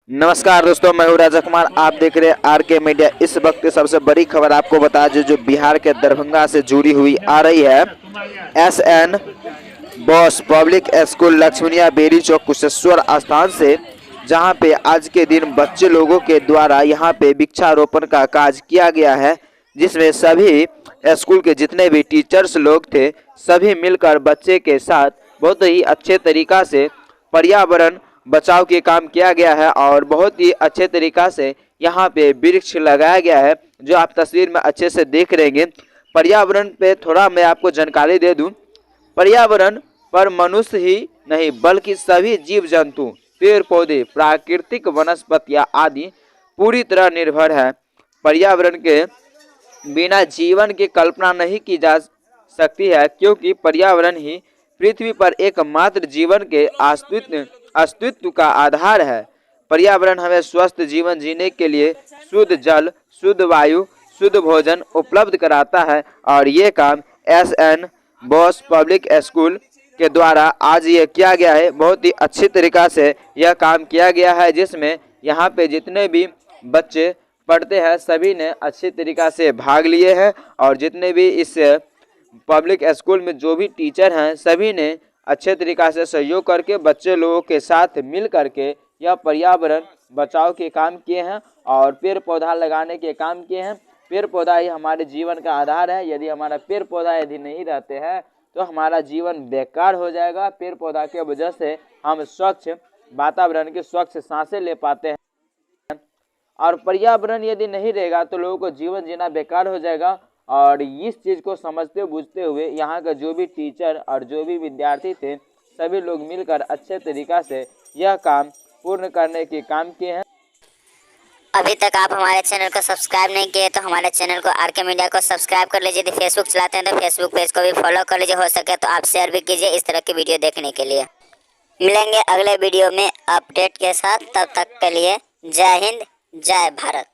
नमस्कार दोस्तों, मैं हूं राजा कुमार। आप देख रहे हैं आरके मीडिया। इस वक्त की सबसे बड़ी खबर आपको बता दें जो बिहार के दरभंगा से जुड़ी हुई आ रही है। SN Bose public school Laxmaniya Beri Chowk Kusheshwar Sthan से, जहां पे आज के दिन बच्चे लोगों के द्वारा यहां पे वृक्षारोपण का कार्य किया गया है, जिसमें सभी स्कूल के जितने भी टीचर्स लोग थे सभी मिलकर बच्चे के साथ बहुत ही अच्छे तरीका से पर्यावरण बचाव के काम किया गया है और बहुत ही अच्छे तरीका से यहाँ पे वृक्ष लगाया गया है, जो आप तस्वीर में अच्छे से देख रहेंगे। पर्यावरण पे थोड़ा मैं आपको जानकारी दे दूं। पर्यावरण पर मनुष्य ही नहीं बल्कि सभी जीव जंतु, पेड़ पौधे, प्राकृतिक वनस्पतियां आदि पूरी तरह निर्भर है। पर्यावरण के बिना जीवन की कल्पना नहीं की जा सकती है, क्योंकि पर्यावरण ही पृथ्वी पर एकमात्र जीवन के अस्तित्व का आधार है। पर्यावरण हमें स्वस्थ जीवन जीने के लिए शुद्ध जल, शुद्ध वायु, शुद्ध भोजन उपलब्ध कराता है और ये काम एसएन बोस पब्लिक स्कूल के द्वारा आज ये किया गया है। बहुत ही अच्छी तरीका से यह काम किया गया है, जिसमें यहाँ पे जितने भी बच्चे पढ़ते हैं सभी ने अच्छी तरीका से भाग लिए हैं और जितने भी इस पब्लिक स्कूल में जो भी टीचर हैं सभी ने अच्छे तरीका से सहयोग करके बच्चे लोगों के साथ मिल करके यह पर्यावरण बचाव के काम किए हैं और पेड़ पौधा लगाने के काम किए हैं। पेड़ पौधा ही हमारे जीवन का आधार है। यदि हमारा पेड़ पौधा यदि नहीं रहते हैं तो हमारा जीवन बेकार हो जाएगा। पेड़ पौधा के वजह से हम स्वच्छ वातावरण की स्वच्छ सांसें ले पाते हैं और पर्यावरण यदि नहीं रहेगा तो लोगों को जीवन जीना बेकार हो जाएगा। और इस चीज़ को समझते बूझते हुए यहाँ का जो भी टीचर और जो भी विद्यार्थी थे सभी लोग मिलकर अच्छे तरीका से यह काम पूर्ण करने के काम किए हैं। अभी तक आप हमारे चैनल को सब्सक्राइब नहीं किए तो हमारे चैनल को आरके मीडिया को सब्सक्राइब कर लीजिए। यदि फेसबुक चलाते हैं तो फेसबुक पेज को भी फॉलो कर लीजिए। हो सके तो आप शेयर भी कीजिए इस तरह की वीडियो देखने के लिए। मिलेंगे अगले वीडियो में अपडेट के साथ। तब तक के लिए जय हिंद, जय भारत।